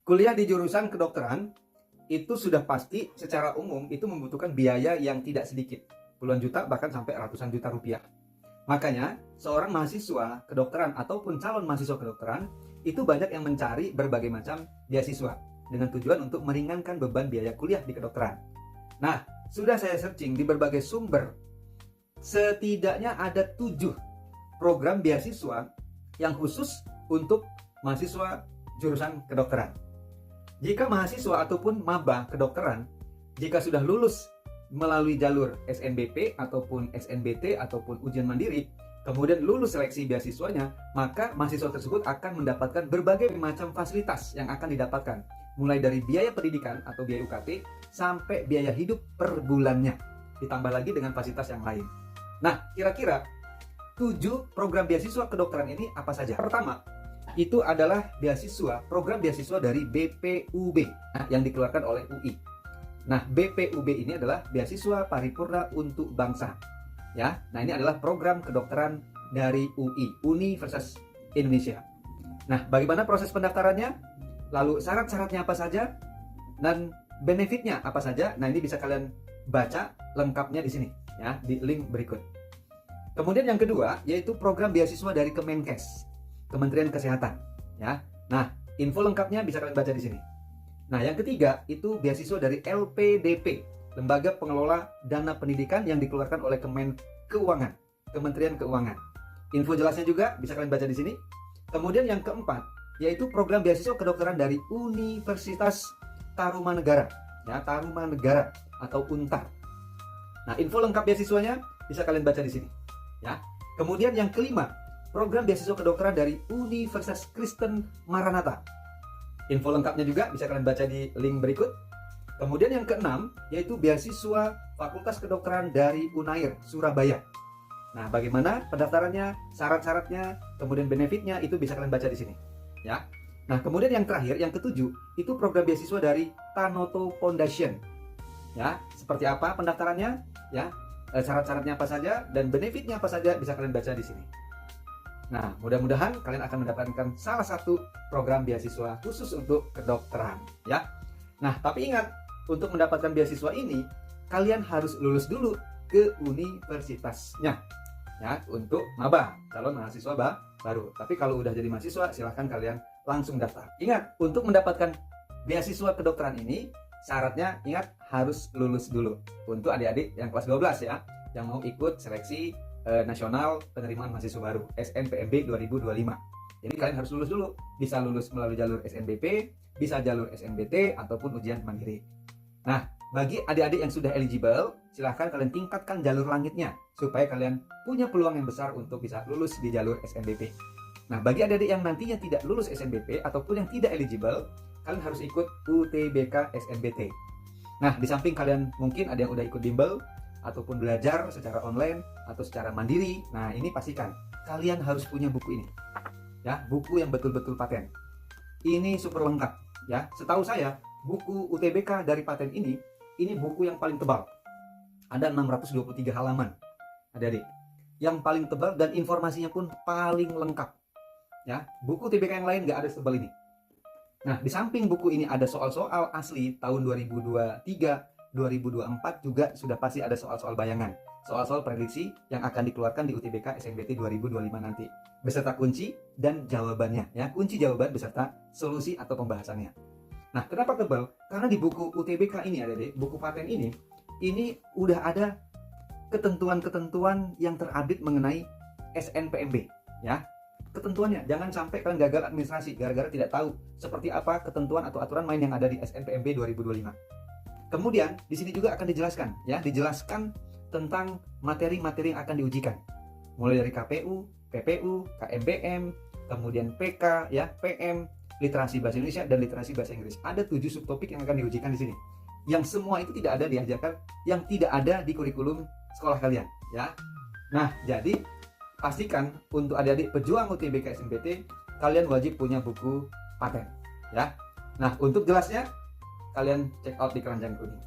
Kuliah di jurusan kedokteran itu sudah pasti secara umum itu membutuhkan biaya yang tidak sedikit, puluhan juta bahkan sampai ratusan juta rupiah. Makanya seorang mahasiswa kedokteran ataupun calon mahasiswa kedokteran itu banyak yang mencari berbagai macam beasiswa dengan tujuan untuk meringankan beban biaya kuliah di kedokteran. Nah, sudah saya searching di berbagai sumber, setidaknya ada 7 program beasiswa yang khusus untuk mahasiswa jurusan kedokteran. Jika mahasiswa ataupun maba kedokteran, jika sudah lulus melalui jalur SNBP ataupun SNBT ataupun ujian mandiri, kemudian lulus seleksi beasiswanya, maka mahasiswa tersebut akan mendapatkan berbagai macam fasilitas yang akan didapatkan, mulai dari biaya pendidikan atau biaya UKT sampai biaya hidup per bulannya, ditambah lagi dengan fasilitas yang lain. Nah, kira-kira 7 program beasiswa kedokteran ini apa saja? Pertama, itu adalah program beasiswa dari BPUB yang dikeluarkan oleh UI. Nah, BPUB ini adalah beasiswa paripurna untuk bangsa. Ya, nah ini adalah program kedokteran dari UI, Universitas Indonesia. Nah, bagaimana proses pendaftarannya? Lalu syarat-syaratnya apa saja? Dan benefitnya apa saja? Nah, ini bisa kalian baca lengkapnya di sini, ya, di link berikut. Kemudian yang kedua, yaitu program beasiswa dari Kemenkes, Kementerian Kesehatan, ya. Nah, info lengkapnya bisa kalian baca di sini. Nah, yang ketiga itu beasiswa dari LPDP, Lembaga Pengelola Dana Pendidikan yang dikeluarkan oleh Kementerian Keuangan. Info jelasnya juga bisa kalian baca di sini. Kemudian yang keempat yaitu program beasiswa kedokteran dari Universitas Tarumanegara, ya, Tarumanegara atau UNTAR. Nah, info lengkap beasiswanya bisa kalian baca di sini, ya. Kemudian yang kelima, program beasiswa kedokteran dari Universitas Kristen Maranatha. Info lengkapnya juga bisa kalian baca di link berikut. Kemudian yang keenam, yaitu beasiswa Fakultas Kedokteran dari Unair, Surabaya. Nah, bagaimana pendaftarannya, syarat-syaratnya, kemudian benefitnya, itu bisa kalian baca di sini, ya. Nah, kemudian yang terakhir, yang ketujuh, itu program beasiswa dari Tanoto Foundation. Ya, seperti apa pendaftarannya, ya, syarat-syaratnya apa saja, dan benefitnya apa saja, bisa kalian baca di sini. Nah, mudah-mudahan kalian akan mendapatkan salah satu program beasiswa khusus untuk kedokteran, ya. Nah, tapi ingat, untuk mendapatkan beasiswa ini, kalian harus lulus dulu ke universitasnya, ya, untuk maba, calon mahasiswa baru. Tapi kalau udah jadi mahasiswa, silahkan kalian langsung daftar. Ingat, untuk mendapatkan beasiswa kedokteran ini, syaratnya ingat harus lulus dulu. Untuk adik-adik yang kelas 12 ya, yang mau ikut seleksi nasional penerimaan mahasiswa baru SNPMB 2025. Jadi kalian harus lulus dulu. Bisa lulus melalui jalur SNBP, bisa jalur SNBT ataupun ujian mandiri. Nah, bagi adik-adik yang sudah eligible, silahkan kalian tingkatkan jalur langitnya supaya kalian punya peluang yang besar untuk bisa lulus di jalur SNBP. Nah, bagi adik-adik yang nantinya tidak lulus SNBP ataupun yang tidak eligible, kalian harus ikut UTBK SNBT. Nah, di samping kalian mungkin ada yang udah ikut bimbel ataupun belajar secara online atau secara mandiri. Nah, ini pastikan kalian harus punya buku ini, ya, buku yang betul-betul paten. Ini super lengkap, ya. Setahu saya buku UTBK dari paten ini buku yang paling tebal. Ada 623 halaman, adik-adik, yang paling tebal dan informasinya pun paling lengkap, ya. Buku UTBK yang lain nggak ada setebal ini. Nah, di samping buku ini ada soal-soal asli tahun 2023 2024 juga sudah pasti ada soal-soal bayangan, soal-soal prediksi yang akan dikeluarkan di UTBK SNBT 2025 nanti, beserta kunci dan jawabannya, ya, kunci jawaban beserta solusi atau pembahasannya. Nah, kenapa tebal? Karena di buku UTBK ini, adik-adik, buku paten ini udah ada ketentuan-ketentuan yang terupdate mengenai SNPMB, ya. Ketentuannya, jangan sampai kalian gagal administrasi gara-gara tidak tahu seperti apa ketentuan atau aturan main yang ada di SNPMB 2025. Kemudian di sini juga akan dijelaskan, ya, dijelaskan tentang materi-materi yang akan diujikan, mulai dari KPU, PPU, KMBM, kemudian PK, ya, PM, literasi bahasa Indonesia dan literasi bahasa Inggris. Ada 7 subtopik yang akan diujikan di sini. Yang semua itu tidak ada diajarkan, yang tidak ada di kurikulum sekolah kalian, ya. Nah, jadi pastikan untuk adik-adik pejuang UTBK SNBT, kalian wajib punya buku paten, ya. Nah, untuk jelasnya kalian check out di keranjang kuning.